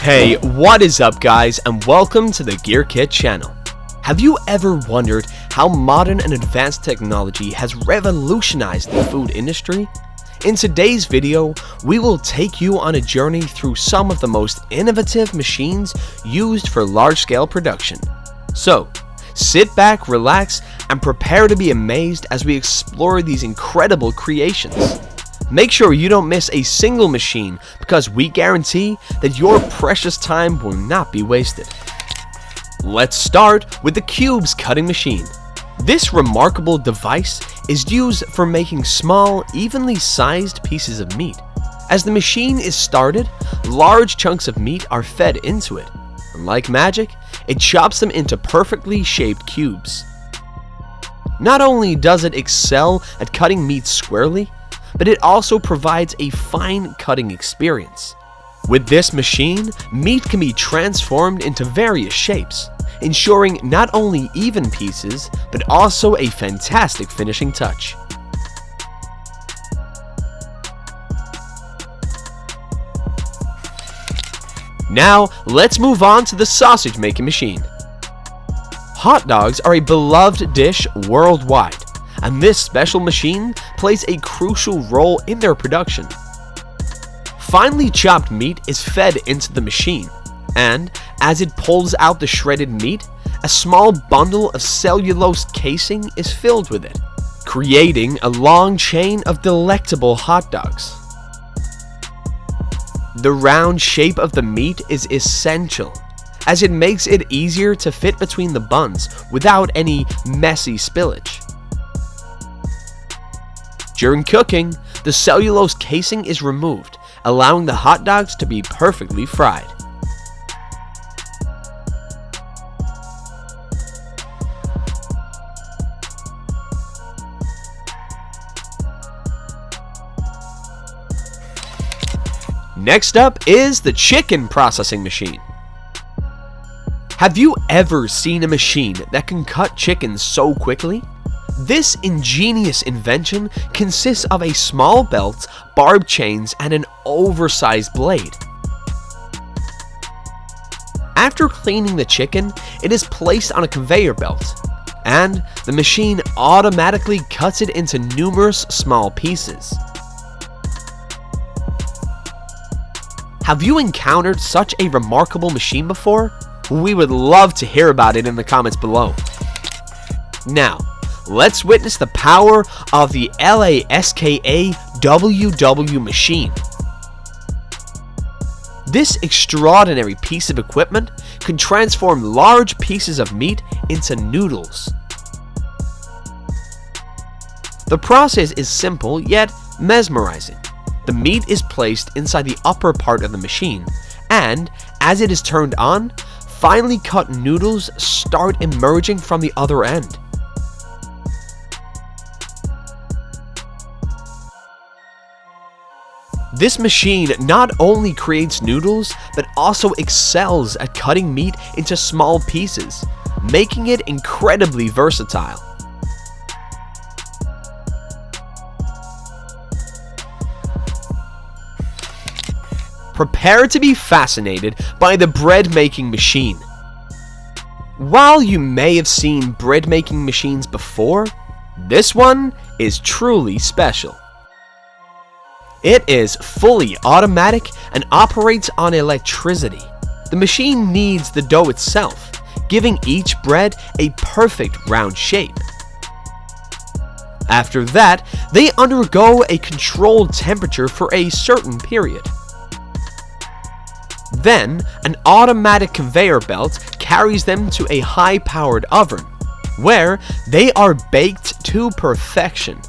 Hey, what is up guys, and welcome to the Gear Kit channel. Have you ever wondered how modern and advanced technology has revolutionized the food industry? In today's video, we will take you on a journey through some of the most innovative machines used for large-scale production. So, sit back, relax, and prepare to be amazed as we explore these incredible creations. Make sure you don't miss a single machine because we guarantee that your precious time will not be wasted. Let's start with the Cubes cutting machine. This remarkable device is used for making small, evenly sized pieces of meat. As the machine is started, large chunks of meat are fed into it. And like magic, it chops them into perfectly shaped cubes. Not only does it excel at cutting meat squarely, but it also provides a fine cutting experience. With this machine, meat can be transformed into various shapes, ensuring not only even pieces, but also a fantastic finishing touch. Now, let's move on to the sausage making machine. Hot dogs are a beloved dish worldwide, and this special machine plays a crucial role in their production. Finely chopped meat is fed into the machine, and as it pulls out the shredded meat, a small bundle of cellulose casing is filled with it, creating a long chain of delectable hot dogs. The round shape of the meat is essential, as it makes it easier to fit between the buns without any messy spillage. During cooking, the cellulose casing is removed, allowing the hot dogs to be perfectly fried. Next up is the chicken processing machine. Have you ever seen a machine that can cut chicken so quickly? This ingenious invention consists of a small belt, barbed chains, and an oversized blade. After cleaning the chicken, it is placed on a conveyor belt, and the machine automatically cuts it into numerous small pieces. Have you encountered such a remarkable machine before? We would love to hear about it in the comments below. Now, let's witness the power of the LASKA-WW machine. This extraordinary piece of equipment can transform large pieces of meat into noodles. The process is simple yet mesmerizing. The meat is placed inside the upper part of the machine, and as it is turned on, finely cut noodles start emerging from the other end. This machine not only creates noodles, but also excels at cutting meat into small pieces, making it incredibly versatile. Prepare to be fascinated by the bread making machine. While you may have seen bread making machines before, this one is truly special. It is fully automatic and operates on electricity. The machine kneads the dough itself, giving each bread a perfect round shape. After that, they undergo a controlled temperature for a certain period. Then, an automatic conveyor belt carries them to a high-powered oven, where they are baked to perfection.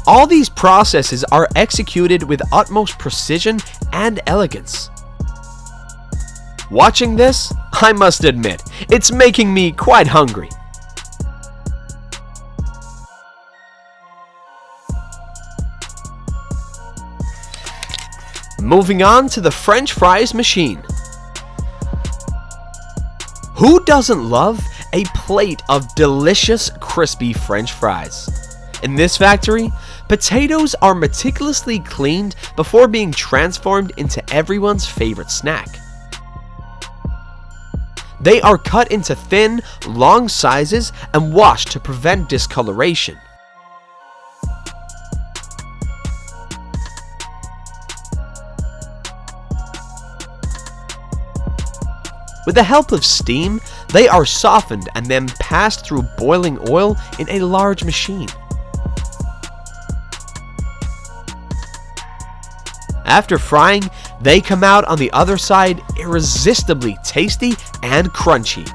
All these processes are executed with utmost precision and elegance. Watching this, I must admit, it's making me quite hungry. Moving on to the French fries machine. Who doesn't love a plate of delicious crispy French fries? In this factory, Potatoes are meticulously cleaned before being transformed into everyone's favorite snack. They are cut into thin, long sizes and washed to prevent discoloration. With the help of steam, they are softened and then passed through boiling oil in a large machine. After frying, they come out on the other side irresistibly tasty and crunchy.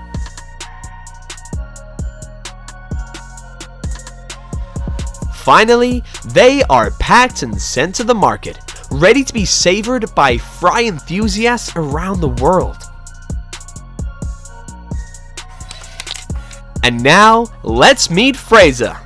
Finally, they are packed and sent to the market, ready to be savored by fry enthusiasts around the world. And now, let's meet Freza.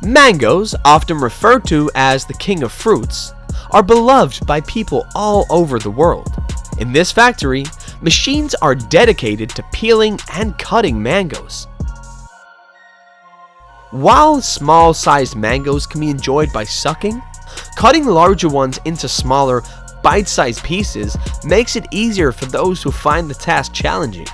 Mangoes, often referred to as the king of fruits, are beloved by people all over the world. In this factory, machines are dedicated to peeling and cutting mangoes. While small-sized mangoes can be enjoyed by sucking, cutting larger ones into smaller, bite-sized pieces makes it easier for those who find the task challenging.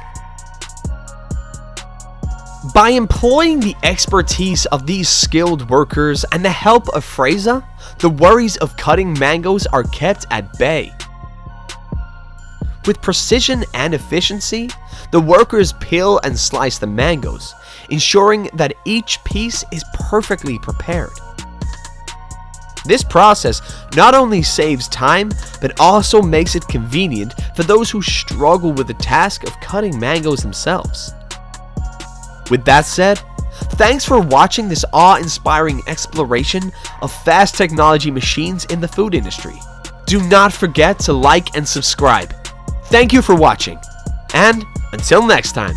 By employing the expertise of these skilled workers and the help of Freza, the worries of cutting mangoes are kept at bay. With precision and efficiency, the workers peel and slice the mangoes, ensuring that each piece is perfectly prepared. This process not only saves time, but also makes it convenient for those who struggle with the task of cutting mangoes themselves. With that said, thanks for watching this awe-inspiring exploration of fast technology machines in the food industry. Do not forget to like and subscribe. Thank you for watching, and until next time.